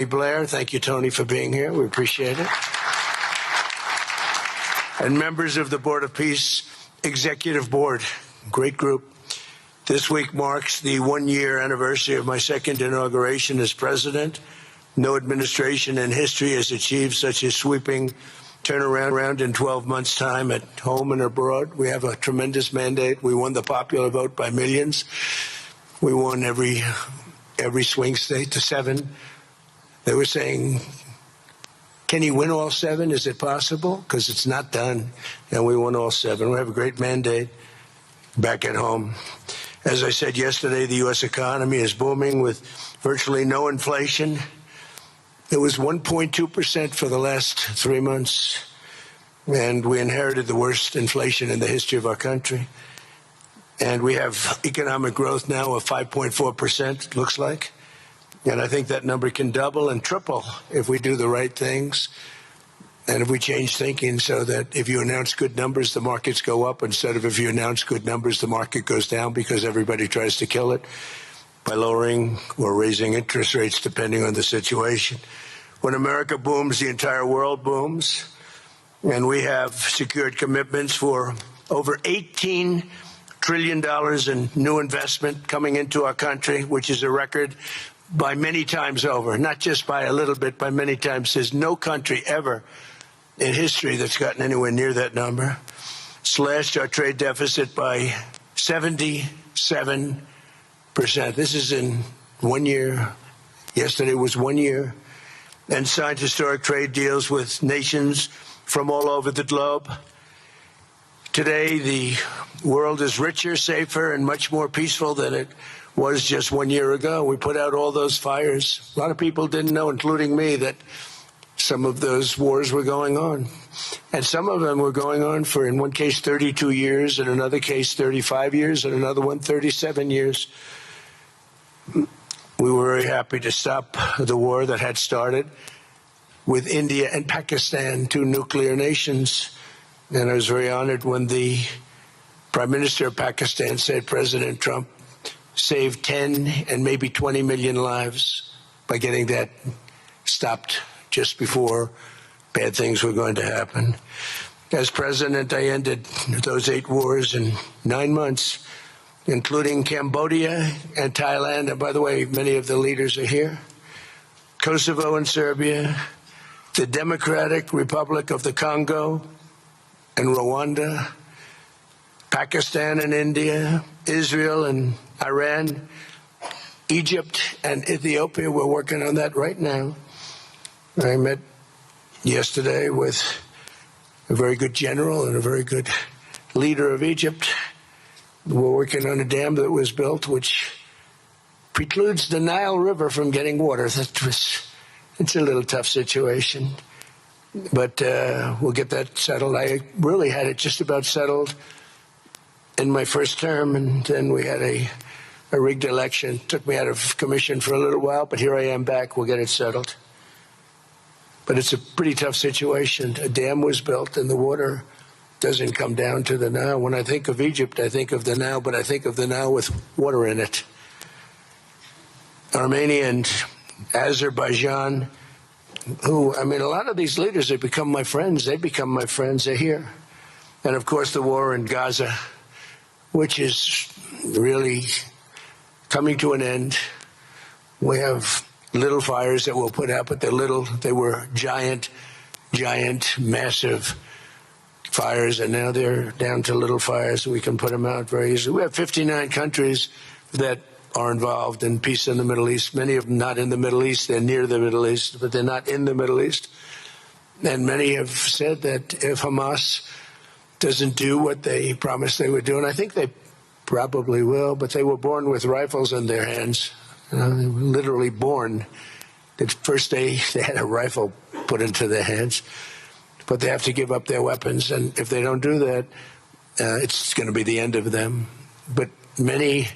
Blair. Thank you, Tony, for being here. We appreciate it. And members of the Board of Peace Executive Board, great group. This week marks the one-year anniversary of my second inauguration as president. No administration in history has achieved such a sweeping turnaround in 12 months' time at home and abroad. We have a tremendous mandate. We won the popular vote by millions. We won every swing state to 7. They were saying, can he win all 7? Is it possible? Because it's not done. And we won all 7. We have a great mandate back at home. As I said yesterday, the U.S. economy is booming with virtually no inflation. It was 1.2% for the last 3 months. And we inherited the worst inflation in the history of our country. And we have economic growth now of 5.4%, it looks like. And I think that number can double and triple if we do the right things and if we change thinking so that if you announce good numbers, the markets go up instead of if you announce good numbers, the market goes down because everybody tries to kill it by lowering or raising interest rates depending on the situation. When America booms, the entire world booms. And we have secured commitments for over $18 trillion in new investment coming into our country, which is a record by many times over, not just by a little bit, by many times. There's no country ever in history that's gotten anywhere near that number. Slashed our trade deficit by 77%. This is in 1 year. Yesterday was 1 year. And signed historic trade deals with nations from all over the globe. Today, the world is richer, safer, and much more peaceful than it was just 1 year ago. We put out all those fires. A lot of people didn't know, including me, that some of those wars were going on. And some of them were going on for, in one case, 32 years, in another case, 35 years, and another one, 37 years. We were very happy to stop the war that had started with India and Pakistan, 2 nuclear nations. And I was very honored when the Prime Minister of Pakistan said President Trump saved 10 and maybe 20 million lives by getting that stopped just before bad things were going to happen. As president, I ended those 8 wars in 9 months, including Cambodia and Thailand. And by the way, many of the leaders are here. Kosovo and Serbia, the Democratic Republic of the Congo and Rwanda, Pakistan and India, Israel and Iran, Egypt and Ethiopia. We're working on that right now. I met yesterday with a very good general and a very good leader of Egypt. We're working on a dam that was built which precludes the Nile River from getting water. It's a little tough situation, but we'll get that settled. I really had it just about settled in my first term, and then we had a rigged election. It took me out of commission for a little while, but here I am back. We'll get it settled. But it's a pretty tough situation. A dam was built, and the water doesn't come down to the Nile. When I think of Egypt, I think of the Nile, but I think of the Nile with water in it. Armenia and Azerbaijan, who, I mean, a lot of these leaders have become my friends. They become my friends. They're here. And, of course, the war in Gaza, which is really coming to an end. We have little fires that we'll put out, but they're little. They were giant, massive fires, and now they're down to little fires. We can put them out very easily. We have 59 countries that are involved in peace in the Middle East. Many of them not in the Middle East. They're near the Middle East, but they're not in the Middle East. And many have said that if Hamas doesn't do what they promised they would do, and I think they probably will, but they were born with rifles in their hands. They were literally born. The first day they had a rifle put into their hands, but they have to give up their weapons. And if they don't do that, it's going to be the end of them. But many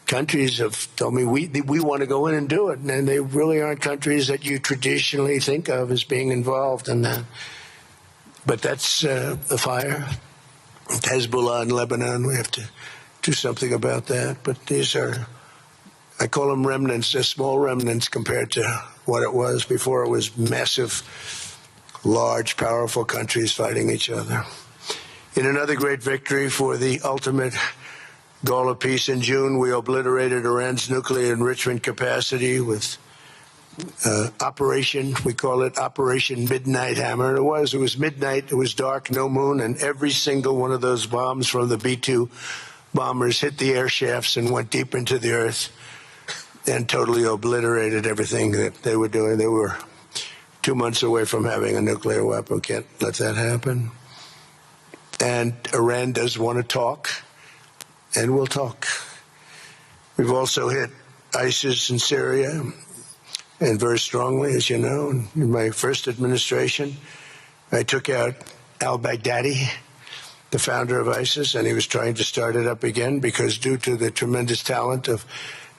countries have told me we want to go in and do it, and they really aren't countries that you traditionally think of as being involved in that. But that's the fire. Hezbollah in Lebanon, we have to do something about that. But these are I call them remnants. They're small remnants compared to what it was before. It was massive, large, powerful countries fighting each other. In another great victory for the ultimate goal of peace in June, we obliterated Iran's nuclear enrichment capacity with we call it Operation Midnight Hammer. And it was midnight, it was dark, no moon, and every single one of those bombs from the B-2 bombers hit the air shafts and went deep into the earth and totally obliterated everything that they were doing. They were 2 months away from having a nuclear weapon. Can't let that happen. And Iran does want to talk, and we'll talk. We've also hit ISIS in Syria, and very strongly, as you know. In my first administration, I took out al-Baghdadi, the founder of ISIS, and he was trying to start it up again because due to the tremendous talent of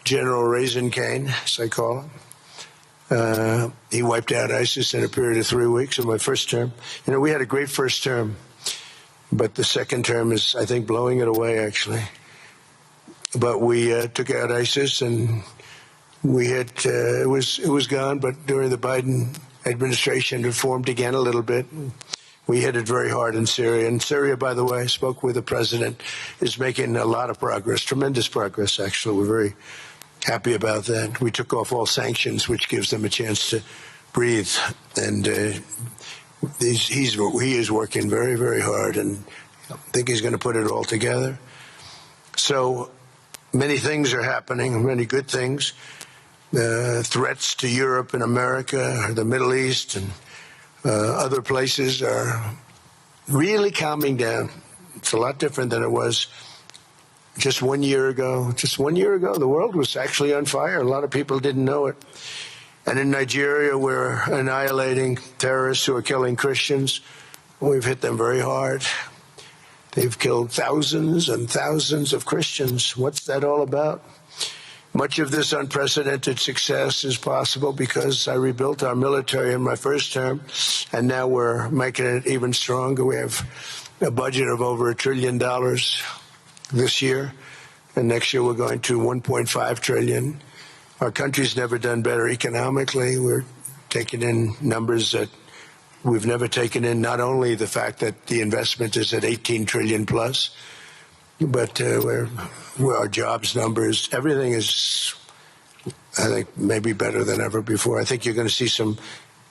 General Raisin Kane, as I call him, he wiped out ISIS in a period of 3 weeks in my first term. You know, we had a great first term, but the second term is, I think, blowing it away, actually. But we took out ISIS, and we had it was gone. But during the Biden administration, it formed again a little bit. We hit it very hard in Syria. And Syria, by the way, I spoke with the president, is making a lot of progress, tremendous progress, actually. We're very happy about that. We took off all sanctions, which gives them a chance to breathe. And he is working very, very hard, and I think he's going to put it all together. So many things are happening, many good things. Threats to Europe and America, the Middle East, and other places are really calming down. It's a lot different than it was just 1 year ago. Just 1 year ago, the world was actually on fire. A lot of people didn't know it. And in Nigeria, we're annihilating terrorists who are killing Christians. We've hit them very hard. They've killed thousands and thousands of Christians. What's that all about? Much of this unprecedented success is possible because I rebuilt our military in my first term, and now we're making it even stronger. We have a budget of over $1 trillion this year, and next year we're going to $1.5 trillion. Our country's never done better economically. We're taking in numbers that we've never taken in, not only the fact that the investment is at 18 trillion plus, but our jobs numbers, everything is, I think, maybe better than ever before. I think you're going to see and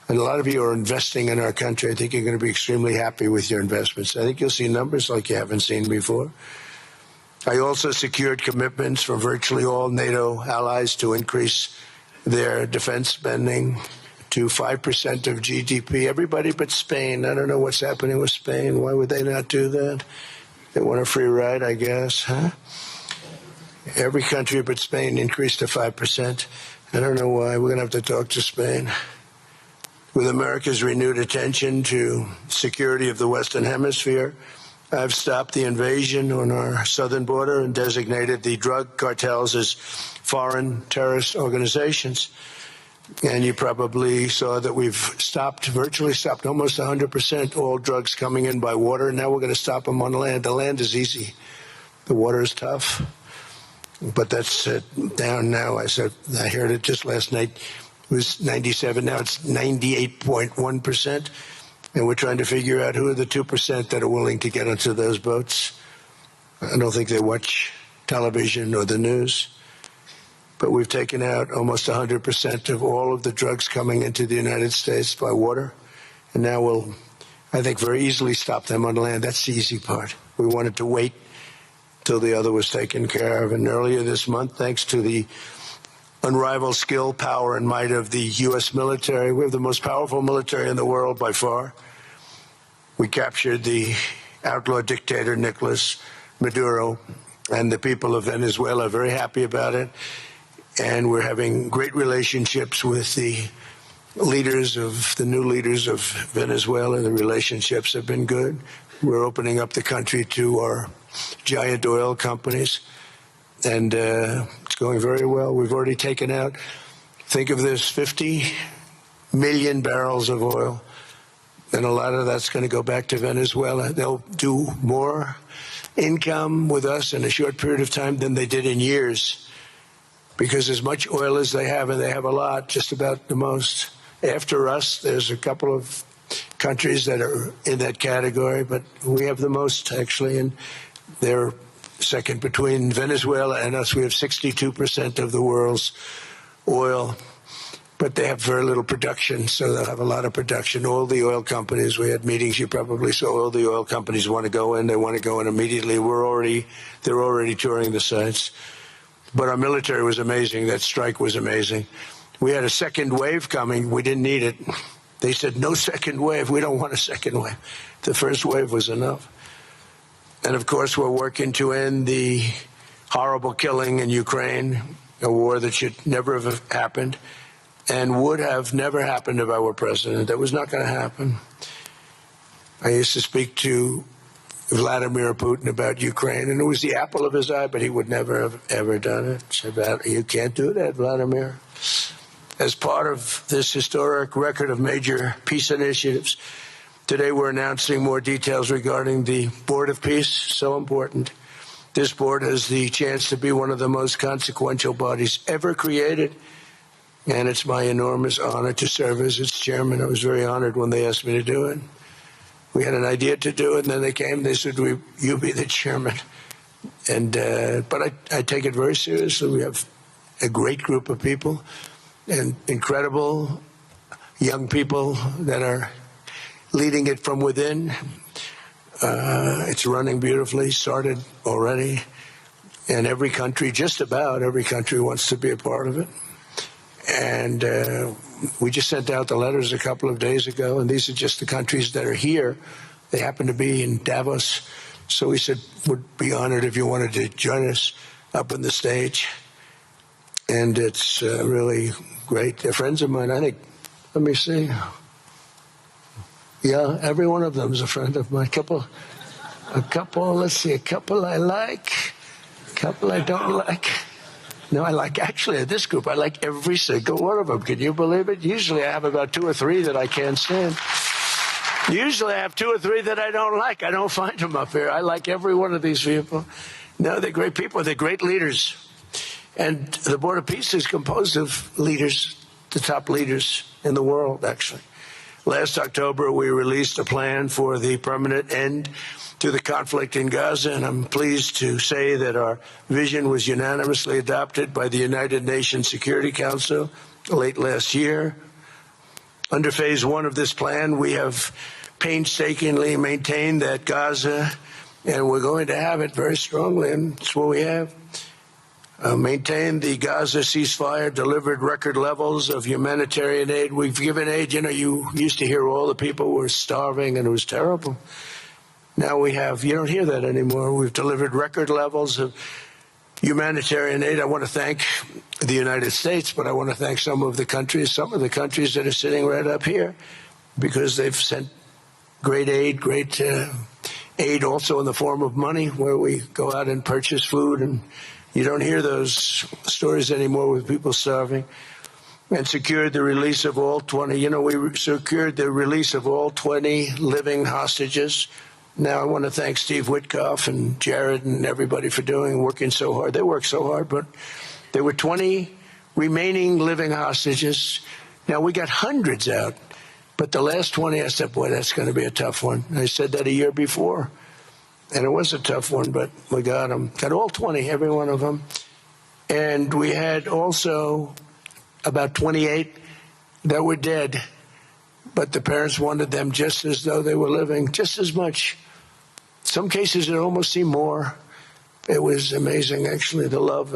a lot of you are investing in our country. I think you're going to be extremely happy with your investments. I think you'll see numbers like you haven't seen before. I also secured commitments from virtually all NATO allies to increase their defense spending to 5% of GDP. Everybody but Spain. I don't know what's happening with Spain. Why would they not do that? They want a free ride, I guess, huh? Every country but Spain increased to 5%. I don't know why. We're going to have to talk to Spain. With America's renewed attention to security of the Western Hemisphere, I've stopped the invasion on our southern border and designated the drug cartels as foreign terrorist organizations. And you probably saw that we've virtually stopped almost 100% all drugs coming in by water. Now we're going to stop them on land. The land is easy. The water is tough. But that's down now. I heard it just last night. It was 97. Now it's 98.1%. And we're trying to figure out who are the 2% that are willing to get onto those boats. I don't think they watch television or the news. But we've taken out almost 100% of all of the drugs coming into the United States by water. And now we'll, I think, very easily stop them on land. That's the easy part. We wanted to wait till the other was taken care of. And earlier this month, thanks to the unrivaled skill, power, and might of the U.S. military, we have the most powerful military in the world by far. We captured the outlaw dictator Nicolas Maduro, and the people of Venezuela are very happy about it. And we're having great relationships with the new leaders of Venezuela. The relationships have been good. We're opening up the country to our giant oil companies, and it's going very well. We've already taken out, think of this, 50 million barrels of oil, and a lot of that's going to go back to Venezuela. They'll do more income with us in a short period of time than they did in years because as much oil as they have, and they have a lot, just about the most. After us, there's a couple of countries that are in that category, but we have the most, actually, and they're second between Venezuela and us. We have 62% of the world's oil, but they have very little production, so they'll have a lot of production. All the oil companies, we had meetings, you probably saw, all the oil companies want to go in. They want to go in immediately. They're already touring the sites. But our military was amazing. That strike was amazing. We had a second wave coming. We didn't need it. They said, no second wave. We don't want a second wave. The first wave was enough. And, of course, we're working to end the horrible killing in Ukraine, a war that should never have happened and would have never happened if I were president. That was not going to happen. I used to speak to Vladimir Putin about Ukraine, and it was the apple of his eye, but he would never have ever done it. Said, you can't do that, Vladimir. As part of this historic record of major peace initiatives, today we're announcing more details regarding the Board of Peace, so important. This board has the chance to be one of the most consequential bodies ever created, and it's my enormous honor to serve as its chairman. I was very honored when they asked me to do it. We had an idea to do it, and then they came. They said, "You be the chairman." And but I take it very seriously. We have a great group of people and incredible young people that are leading it from within. It's running beautifully. Started already, and every country, just about every country, wants to be a part of it. And we just sent out the letters a couple of days ago, and these are just the countries that are here. They happen to be in Davos. So we said, would be honored if you wanted to join us up on the stage. And it's really great. They're friends of mine, I think. Let me see. Yeah, every one of them is a friend of mine. A couple, let's see, a couple I like, a couple I don't like. No, I like, actually, this group, I like every single one of them. Can you believe it? Usually I have about 2 or 3 that I can't stand. Usually I have 2 or 3 that I don't like. I don't find them up here. I like every one of these people. No, they're great people. They're great leaders. And the Board of Peace is composed of leaders, the top leaders in the world, actually. Last October, we released a plan for the permanent end to the conflict in Gaza, and I'm pleased to say that our vision was unanimously adopted by the United Nations Security Council late last year. Under phase 1 of this plan, we have painstakingly maintained that Gaza, and we're going to have it very strongly, and it's what we have, maintained the Gaza ceasefire, delivered record levels of humanitarian aid. We've given aid. You know, you used to hear all the people were starving, and it was terrible. Now we have, you don't hear that anymore. We've delivered record levels of humanitarian aid. I want to thank the United States, but I want to thank some of the countries that are sitting right up here, because they've sent great aid, aid also in the form of money, where we go out and purchase food, and you don't hear those stories anymore with people starving. And secured the release of all 20, we secured the release of all 20 living hostages. Now, I want to thank Steve Witkoff and Jared and everybody for working so hard. They worked so hard, but there were 20 remaining living hostages. Now, we got hundreds out, but the last 20, I said, boy, that's going to be a tough one. I said that a year before, and it was a tough one, but we got them. Got all 20, every one of them. And we had also about 28 that were dead, but the parents wanted them just as though they were living, just as much. Some cases, it almost seemed more. It was amazing, actually, the love.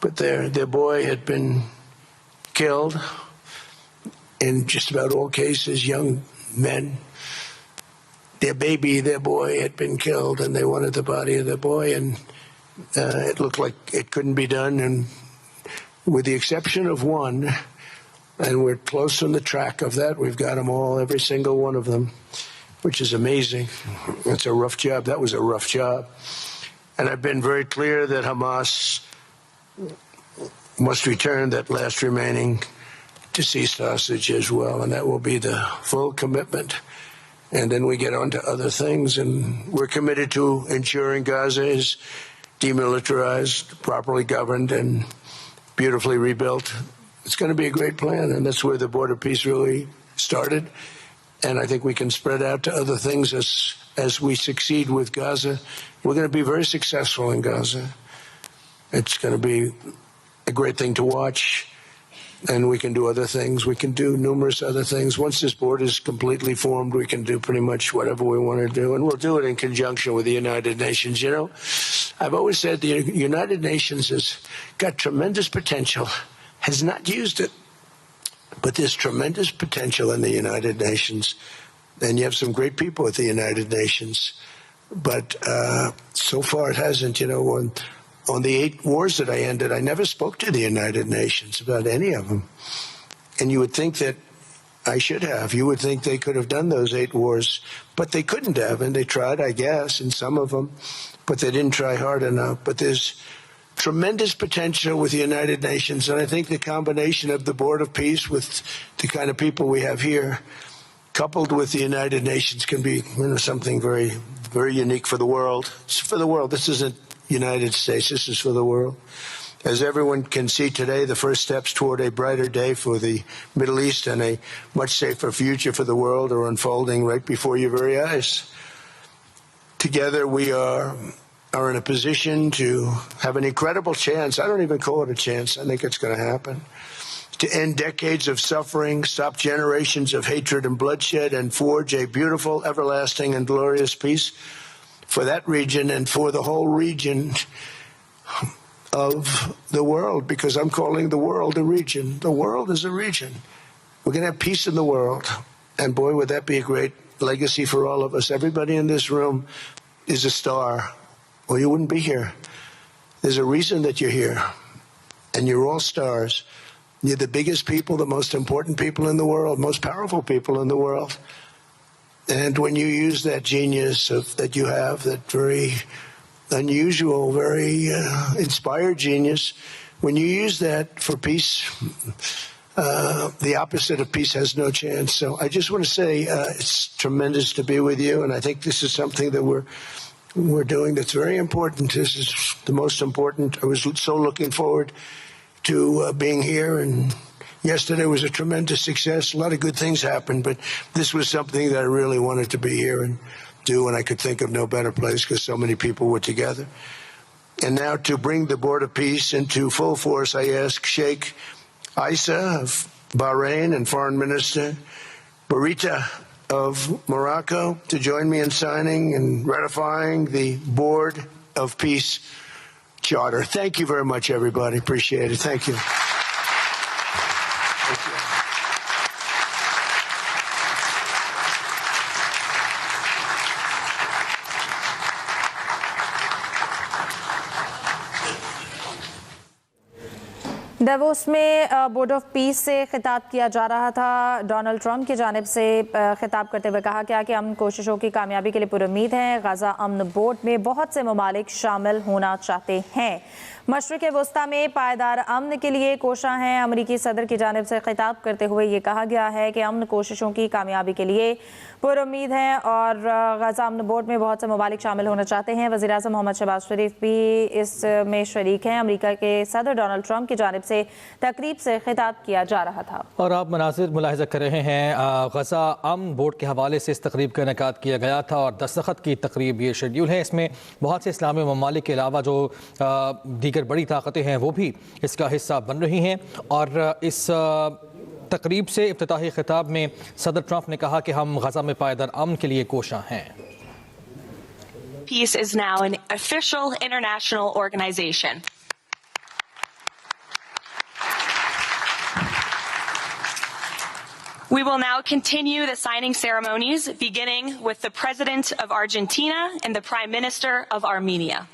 But their boy had been killed in just about all cases, young men. Their boy had been killed, and they wanted the body of their boy, and it looked like it couldn't be done. And with the exception of one, and we're close on the track of that, we've got them all, every single one of them, which is amazing. It's a rough job. That was a rough job. And I've been very clear that Hamas must return that last remaining deceased hostage as well, and that will be the full commitment. And then we get on to other things, and we're committed to ensuring Gaza is demilitarized, properly governed, and beautifully rebuilt. It's going to be a great plan, and that's where the Board of Peace really started. And I think we can spread out to other things as we succeed with Gaza. We're going to be very successful in Gaza. It's going to be a great thing to watch, and we can do other things. We can do numerous other things. Once this board is completely formed, we can do pretty much whatever we want to do, and we'll do it in conjunction with the United Nations. You know, I've always said the United Nations has got tremendous potential, has not used it, but there's tremendous potential in the United Nations, and you have some great people at the United Nations, but so far it hasn't. You know, on the 8 wars that I ended, I never spoke to the United Nations about any of them. And you would think that I should have. You would think they could have done those 8 wars, but they couldn't have. And they tried, I guess, in some of them, but they didn't try hard enough. But there's tremendous potential with the United Nations. And I think the combination of the Board of Peace with the kind of people we have here, coupled with the United Nations, can be, you know, something very, very unique for the world. It's for the world. This isn't United States. This is for the world. As everyone can see today, the first steps toward a brighter day for the Middle East and a much safer future for the world are unfolding right before your very eyes. Together we are in a position to have an incredible chance. I don't even call it a chance. I think it's going to happen. To end decades of suffering, stop generations of hatred and bloodshed, and forge a beautiful, everlasting, and glorious peace for that region and for the whole region of the world, because I'm calling the world a region. The world is a region. We're going to have peace in the world. And boy, would that be a great legacy for all of us. Everybody in this room is a star, or you wouldn't be here. There's a reason that you're here, and you're all stars. You're the biggest people, the most important people in the world, most powerful people in the world. And when you use that genius that you have, that very unusual, very inspired genius, when you use that for peace, the opposite of peace has no chance. So I just want to say it's tremendous to be with you, and I think this is something that we're doing that's very important. This is the most important. I was so looking forward to being here, and yesterday was a tremendous success. A lot of good things happened, but this was something that I really wanted to be here and do, and I could think of no better place because so many people were together. And now to bring the Board of Peace into full force, I ask Sheikh Isa of Bahrain and Foreign Minister Barita of Morocco to join me in signing and ratifying the Board of Peace Charter. Thank you very much, everybody. Appreciate it. Thank you. Davos में board of peace से खिताब किया जा रहा था। Donald Trump की जानिब से खिताब करते हुए कहा गया कि अमन कोशिशों की कामयाबी के लिए पूरी उम्मीद है। गजा अमन बोर्ड में बहुत से ममालिक शामिल होना चाहते हैं। मशरिक़ वस्ता में पायदार अमन के लिए कोशां हैं। अमरीकी सदर की जानिब से खिताब करते हुए ये कहा गया है कि अमन कोशिशों की कामयाबी के लिए पूरी उम्मीद है और गजा अमन बोर्ड में बहुत से ममालिक शामिल होना चाहते हैं। वज़ीर आज़म मोहम्मद शहबाज शरीफ भी इसमें शरीक हैं। अमरीका के सदर डोनाल्ड ट्रंप की जानिब से तकरीब से खिताब किया जा रहा था। और आप मनासिर मुलाहिज़ा कर रहे हैं, गजा अमन बोर्ड के हवाले से इस तकरीब का इनेकाद किया गया था और दस्तखत की तकरीब ये शेड्यूल है। इसमें बहुत से इस्लामी ममालिक के अलावा जो दीगर बड़ी ताकतें हैं वो भी इसका हिस्सा बन रही हैं। और इस तकरीब से इफ्तिताही खिताब में सदर ट्रंप ने कहा कि हम गजा में पायदार अमन के लिए कोशां हैं। Peace is now an official international organization. We will now continue the signing ceremonies, beginning with the President of Argentina and the Prime Minister of Armenia.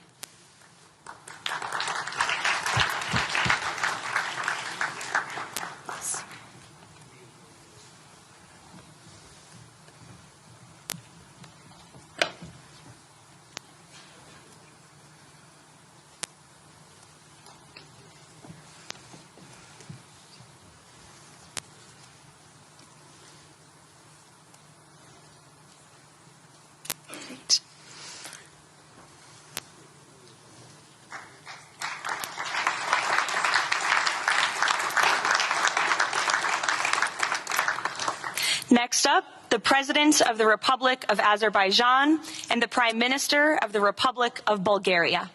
Next up, the President of the Republic of Azerbaijan and the Prime Minister of the Republic of Bulgaria.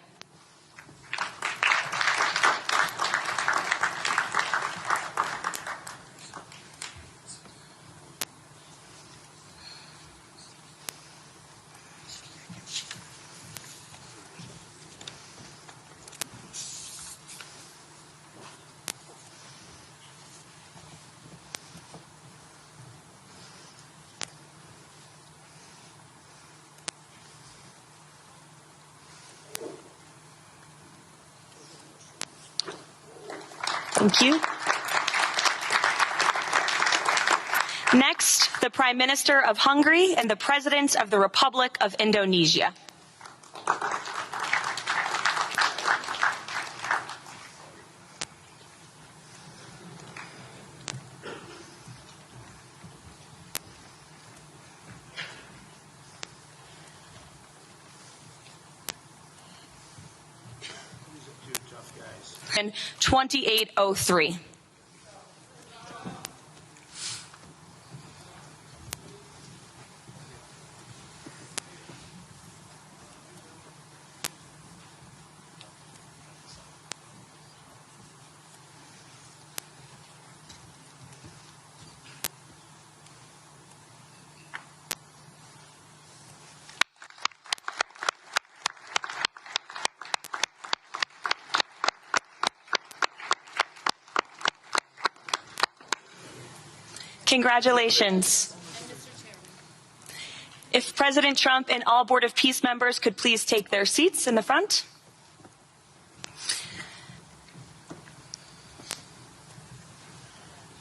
Thank you. Next, the Prime Minister of Hungary and the President of the Republic of Indonesia. And 2803. Congratulations. If President Trump and all Board of Peace members could please take their seats in the front.